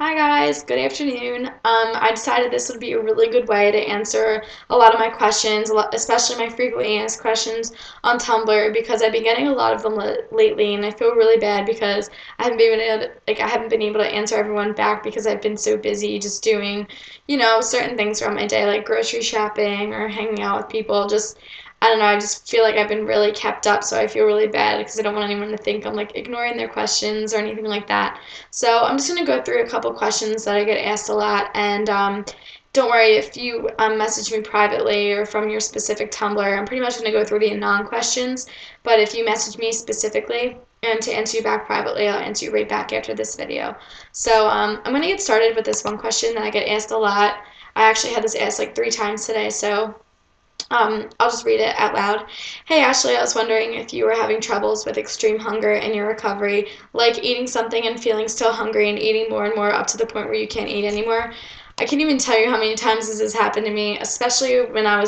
Hi guys, good afternoon. I decided this would be a really good way to answer a lot of my questions, especially my frequently asked questions on Tumblr because I've been getting a lot of them lately, and I feel really bad because I haven't been able to answer everyone back because I've been so busy just doing, certain things throughout my day like grocery shopping or hanging out with people. I don't know, I just feel like I've been really kept up, so I feel really bad because I don't want anyone to think I'm like ignoring their questions or anything like that. So I'm just going to go through a couple questions that I get asked a lot, and don't worry if you message me privately or from your specific Tumblr. I'm pretty much going to go through the anon questions, but if you message me specifically and to answer you back privately, I'll answer you right back after this video. So I'm going to get started with this one question that I get asked a lot. I actually had this asked like 3 times today, so I'll just read it out loud. Hey Ashley, I was wondering if you were having troubles with extreme hunger in your recovery, like eating something and feeling still hungry and eating more and more up to the point where you can't eat anymore. I can't even tell you how many times this has happened to me, especially when my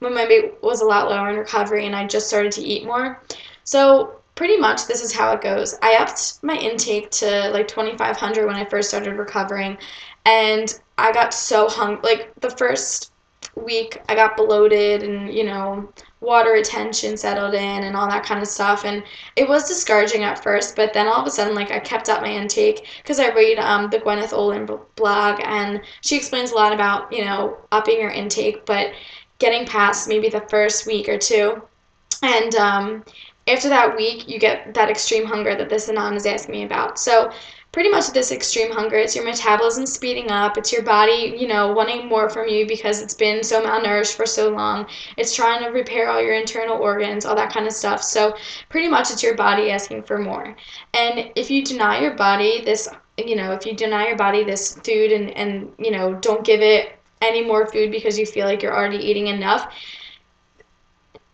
weight was a lot lower in recovery and I just started to eat more. So pretty much this is how it goes. I upped my intake to like 2,500 when I first started recovering, and I got so hungry. Like the first week I got bloated and water retention settled in and all that kind of stuff, and it was discouraging at first, but then all of a sudden like I kept up my intake because I read the Gwyneth Olin blog, and she explains a lot about upping your intake, but getting past maybe the first week or two, and after that week, you get that extreme hunger that this Anon is asking me about. So, pretty much this extreme hunger, it's your metabolism speeding up. It's your body, wanting more from you because it's been so malnourished for so long. It's trying to repair all your internal organs, all that kind of stuff. So, pretty much it's your body asking for more. And if you deny your body this, if you deny your body this food and don't give it any more food because you feel like you're already eating enough,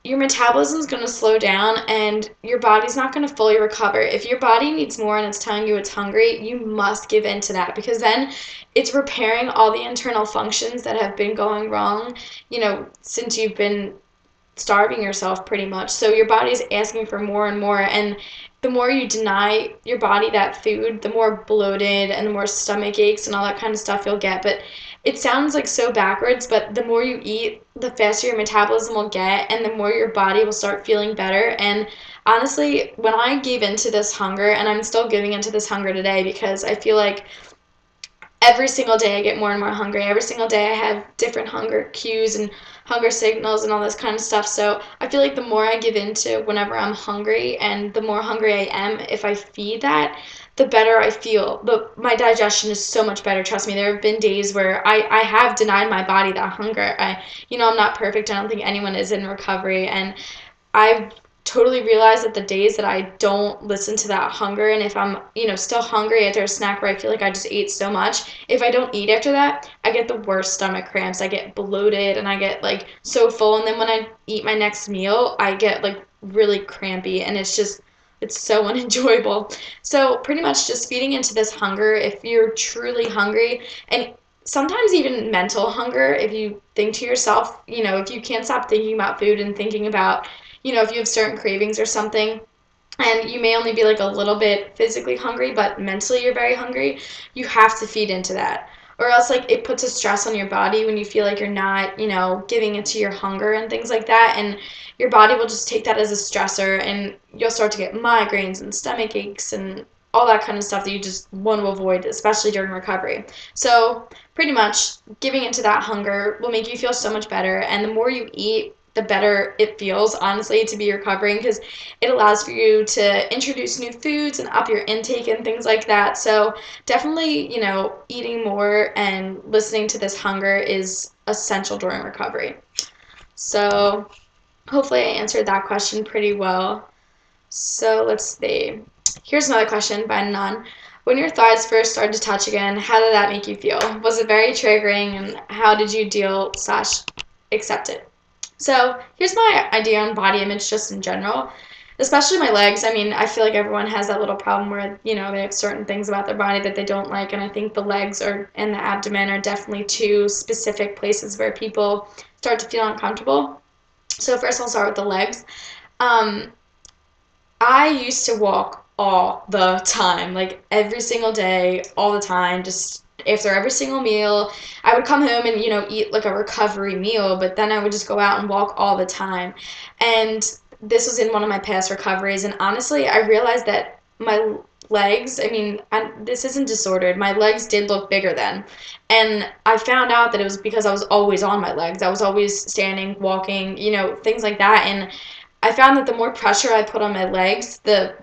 your metabolism is going to slow down and your body's not going to fully recover. If your body needs more and it's telling you it's hungry, you must give in to that because then it's repairing all the internal functions that have been going wrong, since you've been starving yourself pretty much. So your body's asking for more and more, and the more you deny your body that food, the more bloated and the more stomach aches and all that kind of stuff you'll get. But it sounds like so backwards, but the more you eat, the faster your metabolism will get and the more your body will start feeling better. And honestly, when I gave into this hunger, and I'm still giving into this hunger today because I feel like every single day I get more and more hungry. Every single day I have different hunger cues and hunger signals and all this kind of stuff. So I feel like the more I give into whenever I'm hungry and the more hungry I am, if I feed that, the better I feel. My digestion is so much better. Trust me, there have been days where I have denied my body that hunger. I'm not perfect. I don't think anyone is in recovery. And I've totally realized that the days that I don't listen to that hunger, and if I'm, still hungry after a snack where I feel like I just ate so much, if I don't eat after that, I get the worst stomach cramps. I get bloated and I get like so full. And then when I eat my next meal, I get like really crampy, and it's so unenjoyable. So pretty much just feeding into this hunger if you're truly hungry, and sometimes even mental hunger if you think to yourself, if you can't stop thinking about food and thinking about, if you have certain cravings or something, and you may only be like a little bit physically hungry, but mentally you're very hungry, you have to feed into that. Or else, like, it puts a stress on your body when you feel like you're not, giving into your hunger and things like that. And your body will just take that as a stressor, and you'll start to get migraines and stomach aches and all that kind of stuff that you just want to avoid, especially during recovery. So, pretty much, giving into that hunger will make you feel so much better. And the more you eat, the better it feels, honestly, to be recovering because it allows for you to introduce new foods and up your intake and things like that. So definitely, eating more and listening to this hunger is essential during recovery. So hopefully I answered that question pretty well. So let's see. Here's another question by Nan. When your thighs first started to touch again, how did that make you feel? Was it very triggering, and how did you deal / accept it? So here's my idea on body image just in general, especially my legs. I mean, I feel like everyone has that little problem where, they have certain things about their body that they don't like, and I think the legs and the abdomen are definitely two specific places where people start to feel uncomfortable. So first I'll start with the legs. I used to walk all the time, like every single day, all the time, just after every single meal. I would come home and, eat like a recovery meal, but then I would just go out and walk all the time. And this was in one of my past recoveries, and honestly, I realized that my legs, I mean, this isn't disordered, my legs did look bigger then. And I found out that it was because I was always on my legs. I was always standing, walking, things like that. And I found that the more pressure I put on my legs, the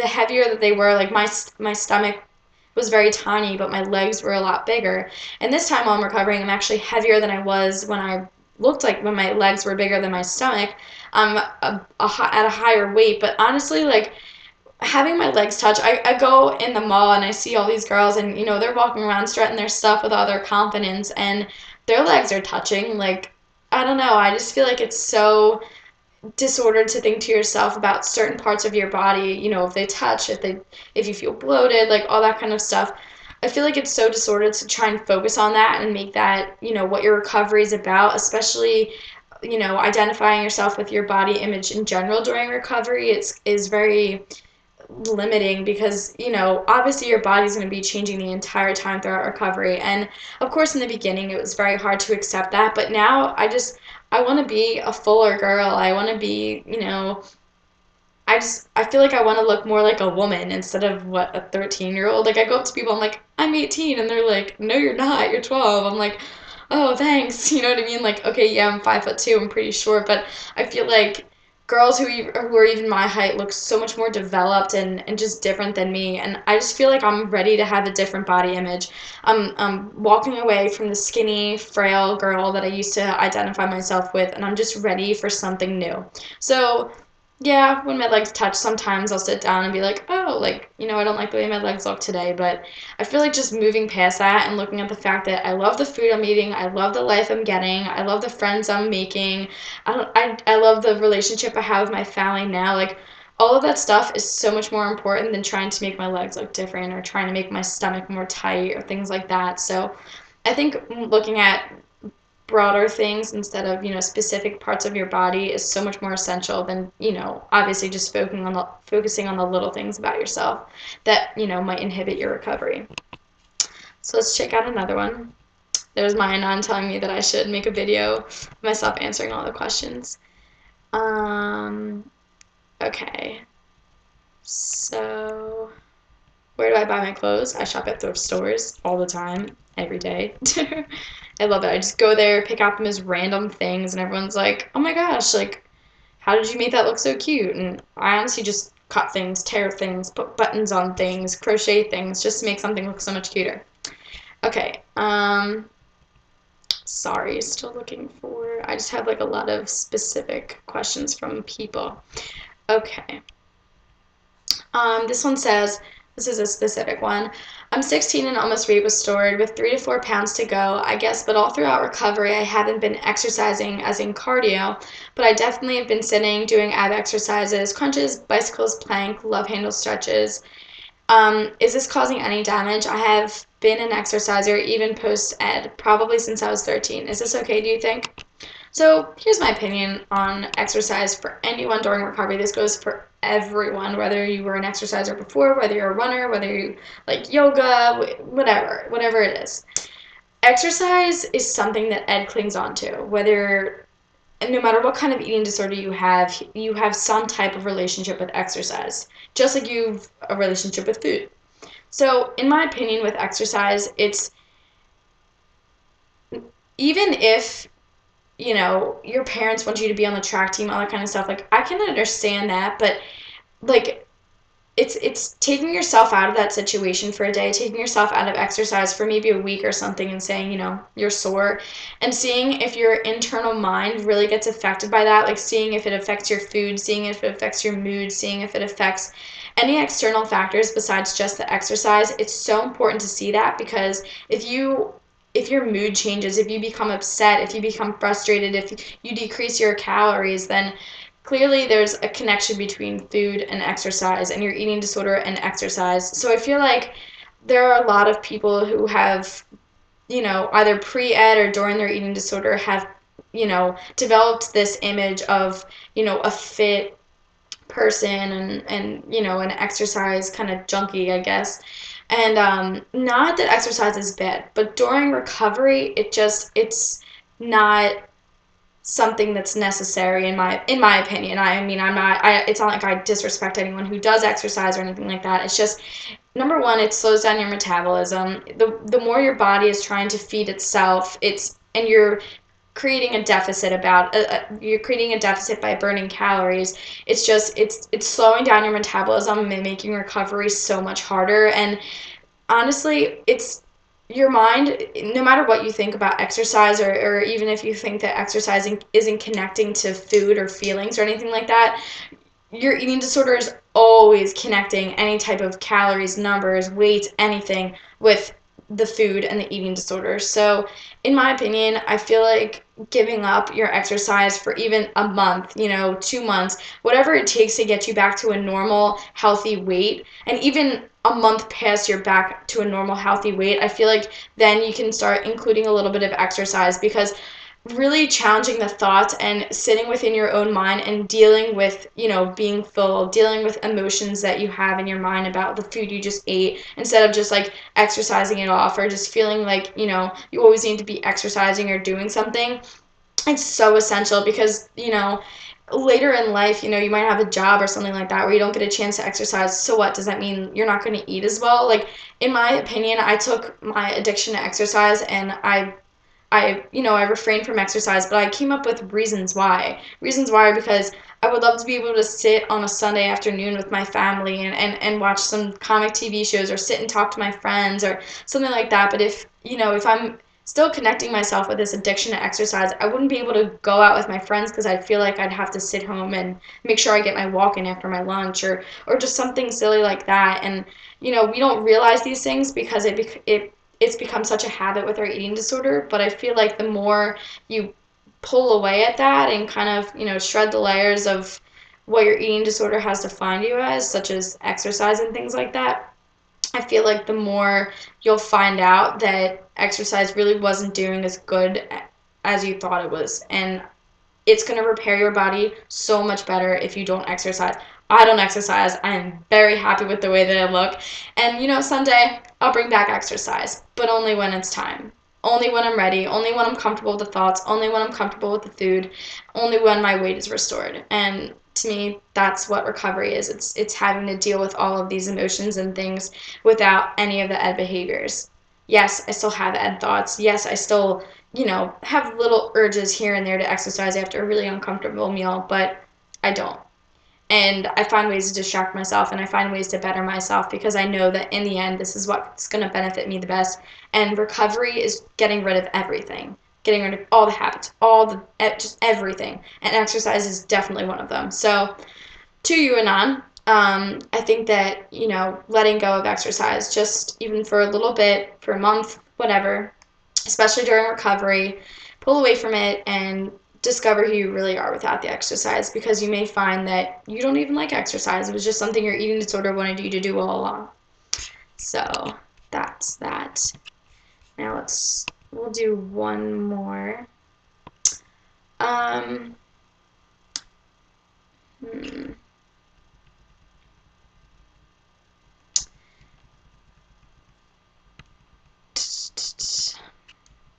heavier that they were. Like my stomach was very tiny, but my legs were a lot bigger. And this time while I'm recovering, I'm actually heavier than I was when I looked like when my legs were bigger than my stomach. I'm at a higher weight, but honestly, like having my legs touch, I go in the mall and I see all these girls, and they're walking around strutting their stuff with all their confidence, and their legs are touching. Like, I don't know, I just feel like it's so disordered to think to yourself about certain parts of your body, if they touch, if you feel bloated, like all that kind of stuff. I feel like it's so disordered to try and focus on that and make that, what your recovery is about, especially, identifying yourself with your body image in general during recovery. Is very limiting because, obviously your body's going to be changing the entire time throughout recovery. And of course, in the beginning, it was very hard to accept that. But now I want to be a fuller girl. I want to be, I feel like I want to look more like a woman instead of what, a 13-year-old. Like, I go up to people, I'm like, I'm 18, and they're like, no, you're not, you're 12. I'm like, oh, thanks. You know what I mean? Like, okay, yeah, I'm 5'2", I'm pretty short, but I feel like girls who are even my height look so much more developed and just different than me, and I just feel like I'm ready to have a different body image. I'm walking away from the skinny, frail girl that I used to identify myself with, and I'm just ready for something new. So yeah, when my legs touch, sometimes I'll sit down and be like, oh, like, I don't like the way my legs look today. But I feel like just moving past that and looking at the fact that I love the food I'm eating, I love the life I'm getting, I love the friends I'm making, I love the relationship I have with my family now. Like, all of that stuff is so much more important than trying to make my legs look different or trying to make my stomach more tight or things like that. So I think looking at broader things instead of, specific parts of your body is so much more essential than, obviously just focusing on the little things about yourself that, might inhibit your recovery. So let's check out another one. There's my Anon telling me that I should make a video of myself answering all the questions. Okay. So where do I buy my clothes? I shop at thrift stores all the time, every day. I love it. I just go there, pick out the most random things, and everyone's like, oh my gosh, like, how did you make that look so cute? And I honestly just cut things, tear things, put buttons on things, crochet things, just to make something look so much cuter. Okay, sorry, still looking for, I just have like a lot of specific questions from people. Okay. This one says, this is a specific one. I'm 16 and almost weight restored with 3 to 4 pounds to go, I guess, but all throughout recovery I haven't been exercising as in cardio, but I definitely have been sitting, doing ab exercises, crunches, bicycles, plank, love handle stretches. Is this causing any damage? I have been an exerciser even post-ed, probably since I was 13. Is this okay, do you think? So here's my opinion on exercise for anyone during recovery. This goes for everyone, whether you were an exerciser before, whether you're a runner, whether you like yoga, whatever it is. Exercise is something that Ed clings on to, no matter what kind of eating disorder you have some type of relationship with exercise, just like you've a relationship with food. So in my opinion with exercise, it's even if your parents want you to be on the track team, all that kind of stuff. Like, I can understand that, but like, it's taking yourself out of that situation for a day, taking yourself out of exercise for maybe a week or something, and saying, you're sore, and seeing if your internal mind really gets affected by that. Like, seeing if it affects your food, seeing if it affects your mood, seeing if it affects any external factors besides just the exercise. It's so important to see that, because if your mood changes, if you become upset, if you become frustrated, if you decrease your calories, then clearly there's a connection between food and exercise and your eating disorder and exercise. So I feel like there are a lot of people who have, either pre-ed or during their eating disorder have, developed this image of, a fit, person and an exercise kind of junkie, I guess. And not that exercise is bad, but during recovery, it's not something that's necessary in my opinion. I mean, it's not like I disrespect anyone who does exercise or anything like that. It's just number one, it slows down your metabolism. The more your body is trying to feed itself, you're creating a deficit by burning calories. It's slowing down your metabolism and making recovery so much harder. And honestly, it's your mind, no matter what you think about exercise, or even if you think that exercising isn't connecting to food or feelings or anything like that, your eating disorder is always connecting any type of calories, numbers, weight, anything with the food and the eating disorder. So, in my opinion, I feel like giving up your exercise for even a month, 2 months, whatever it takes to get you back to a normal, healthy weight, and even a month past you're back to a normal, healthy weight, I feel like then you can start including a little bit of exercise, because really challenging the thoughts and sitting within your own mind and dealing with, being full, dealing with emotions that you have in your mind about the food you just ate, instead of just like exercising it off, or just feeling like, you always need to be exercising or doing something. It's so essential because, later in life, you might have a job or something like that where you don't get a chance to exercise. So what? Does that mean you're not going to eat as well? Like, in my opinion, I took my addiction to exercise and I refrained from exercise, but I came up with reasons why. Reasons why are because I would love to be able to sit on a Sunday afternoon with my family and watch some comic TV shows, or sit and talk to my friends or something like that. But if I'm still connecting myself with this addiction to exercise, I wouldn't be able to go out with my friends because I'd feel like I'd have to sit home and make sure I get my walk in after my lunch, or just something silly like that. And we don't realize these things because it's become such a habit with our eating disorder. But I feel like the more you pull away at that and kind of, shred the layers of what your eating disorder has defined you as, such as exercise and things like that, I feel like the more you'll find out that exercise really wasn't doing as good as you thought it was. And it's going to repair your body so much better if you don't exercise. I don't exercise. I'm very happy with the way that I look. And, someday I'll bring back exercise, but only when it's time. Only when I'm ready. Only when I'm comfortable with the thoughts. Only when I'm comfortable with the food. Only when my weight is restored. And to me, that's what recovery is. It's having to deal with all of these emotions and things without any of the ed behaviors. Yes, I still have ed thoughts. Yes, I still have little urges here and there to exercise after a really uncomfortable meal, but I don't. And I find ways to distract myself, and I find ways to better myself, because I know that in the end, this is what's going to benefit me the best. And recovery is getting rid of everything, getting rid of all the habits, just everything. And exercise is definitely one of them. So, to you, Anon, I think that, letting go of exercise, just even for a little bit, for a month, whatever, especially during recovery, pull away from it and discover who you really are without the exercise, because you may find that you don't even like exercise. It was just something your eating disorder wanted you to do all along. So that's that. Now we'll do one more.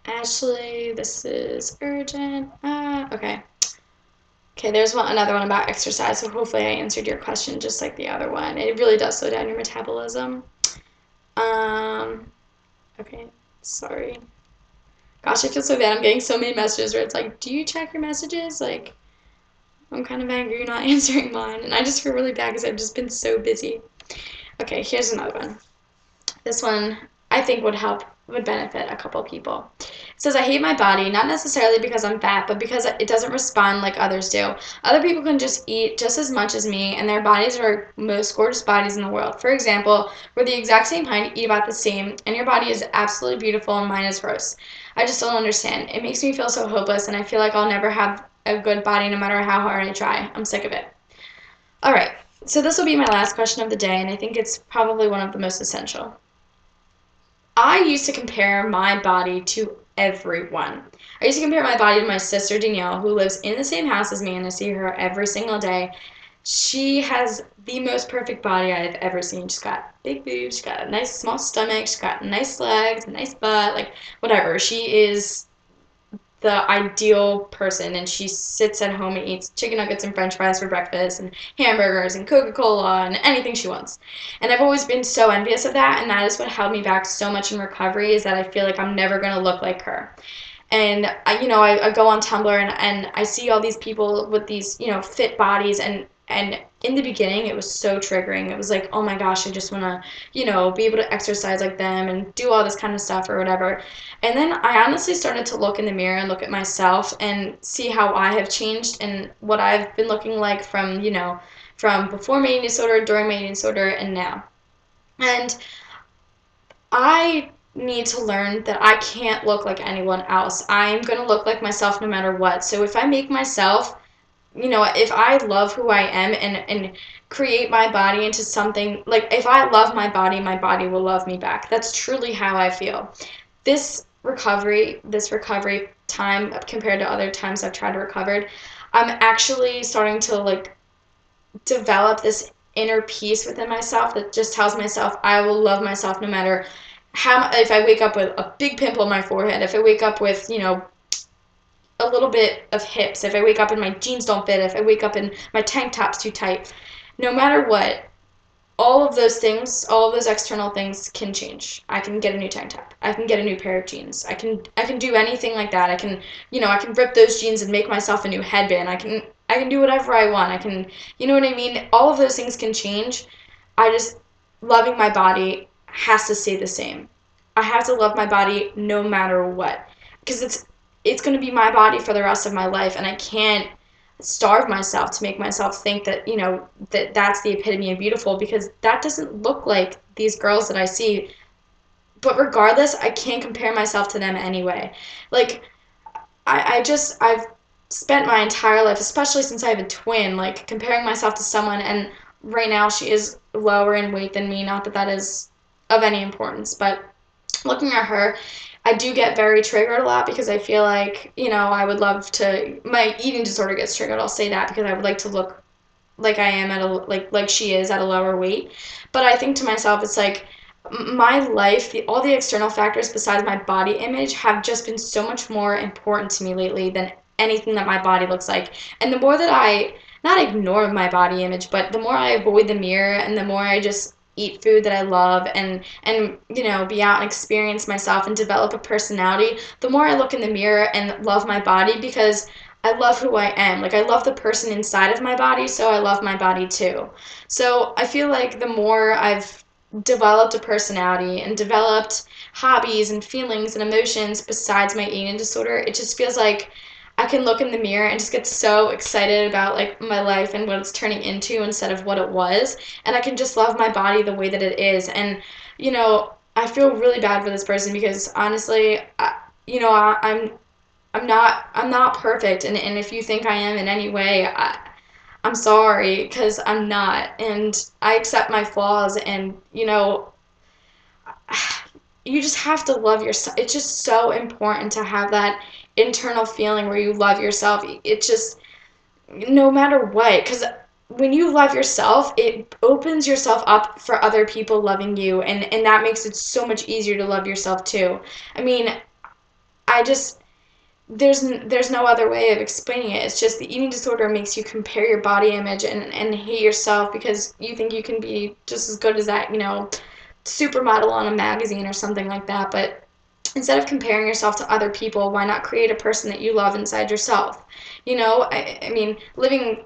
Ashley, this is urgent. Okay. Okay, there's another one about exercise, so hopefully I answered your question just like the other one. It really does slow down your metabolism. Okay, sorry. Gosh, I feel so bad. I'm getting so many messages where it's like, do you check your messages? Like, I'm kind of angry you're not answering mine, and I just feel really bad because I've just been so busy. Okay, here's another one. This one I think would benefit a couple people. It says, I hate my body, not necessarily because I'm fat, but because it doesn't respond like others do. Other people can just eat just as much as me, and their bodies are most gorgeous bodies in the world. For example, we're the exact same height, eat about the same, and your body is absolutely beautiful and mine is gross. I just don't understand. It makes me feel so hopeless, and I feel like I'll never have a good body no matter how hard I try. I'm sick of it. All right, so this will be my last question of the day, and I think it's probably one of the most essential. I used to compare my body to everyone. I used to compare my body to my sister Danielle, who lives in the same house as me, and I see her every single day. She has the most perfect body I've ever seen. She's got big boobs, she's got a nice small stomach, she's got nice legs, a nice butt, like whatever. She is the ideal person, and she sits at home and eats chicken nuggets and french fries for breakfast and hamburgers and Coca-Cola and anything she wants. And I've always been so envious of that, and that is what held me back so much in recovery, is that I feel like I'm never going to look like her. And I go on Tumblr, and I see all these people with these, fit bodies, and in the beginning it was so triggering. It was like, oh my gosh, I just want to, be able to exercise like them and do all this kind of stuff or whatever. And then I honestly started to look in the mirror and look at myself and see how I have changed and what I've been looking like from, from before my eating disorder, during my eating disorder, and now. And I need to learn that I can't look like anyone else. I'm going to look like myself no matter what. So if I make myself, if I love who I am, and create my body into something, like if I love my body will love me back. That's truly how I feel. This recovery time compared to other times I've tried to recover, I'm actually starting to like develop this inner peace within myself that just tells myself I will love myself no matter how. If I wake up with a big pimple on my forehead, if I wake up with, a little bit of hips, if I wake up and my jeans don't fit, if I wake up and my tank top's too tight, no matter what, all of those things, all of those external things can change. I can get a new tank top. I can get a new pair of jeans. I can do anything like that. I can rip those jeans and make myself a new headband. I can do whatever I want. I can, you know what I mean? All of those things can change. I just loving my body has to stay the same. I have to love my body no matter what, because it's going to be my body for the rest of my life, and I can't starve myself to make myself think that, that's the epitome of beautiful, because that doesn't look like these girls that I see. But regardless, I can't compare myself to them anyway. Like, I've spent my entire life, especially since I have a twin, like comparing myself to someone, and right now she is lower in weight than me. Not that that is of any importance, but looking at her, I do get very triggered a lot, because I feel like, I would love to, my eating disorder gets triggered, I'll say that, because I would like to look like I am at a, like she is at a lower weight. But I think to myself, it's like my life, all the external factors besides my body image have just been so much more important to me lately than anything that my body looks like. And the more that I not ignore my body image, but the more I avoid the mirror, and the more I just eat food that I love, and be out and experience myself and develop a personality, the more I look in the mirror and love my body, because I love who I am. Like, I love the person inside of my body, so I love my body too. So I feel like the more I've developed a personality and developed hobbies and feelings and emotions besides my eating disorder, it just feels like I can look in the mirror and just get so excited about like my life and what it's turning into instead of what it was, and I can just love my body the way that it is. And I feel really bad for this person, because honestly, I'm not perfect, and if you think I am in any way, I'm sorry, because I'm not, and I accept my flaws, and you just have to love yourself. It's just so important to have that internal feeling where you love yourself. It's just, no matter what, because when you love yourself, it opens yourself up for other people loving you, and that makes it so much easier to love yourself too. I mean, I just, there's no other way of explaining it. It's just the eating disorder makes you compare your body image, and hate yourself, because you think you can be just as good as that, supermodel on a magazine or something like that. But instead of comparing yourself to other people, why not create a person that you love inside yourself? I mean, living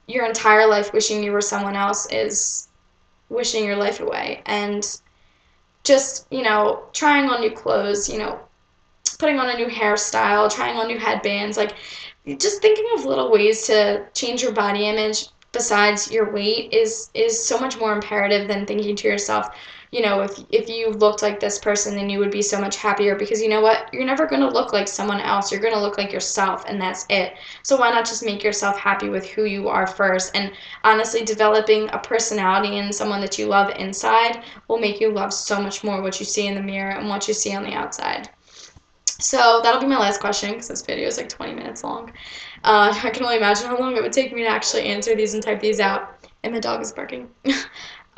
your entire life wishing you were someone else is wishing your life away. And just, trying on new clothes, putting on a new hairstyle, trying on new headbands, like just thinking of little ways to change your body image besides your weight is so much more imperative than thinking to yourself, if you looked like this person, then you would be so much happier, because you know what? You're never going to look like someone else. You're going to look like yourself, and that's it. So why not just make yourself happy with who you are first? And honestly, developing a personality in someone that you love inside will make you love so much more what you see in the mirror and what you see on the outside. So that'll be my last question, because this video is like 20 minutes long. I can only imagine how long it would take me to actually answer these and type these out. And my dog is barking.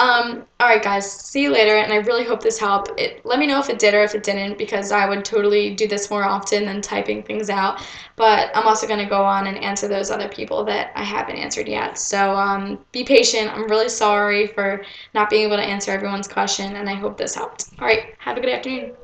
Alright guys, see you later, and I really hope this helped. Let me know if it did or if it didn't, because I would totally do this more often than typing things out. But I'm also going to go on and answer those other people that I haven't answered yet. So be patient. I'm really sorry for not being able to answer everyone's question, and I hope this helped. Alright, have a good afternoon.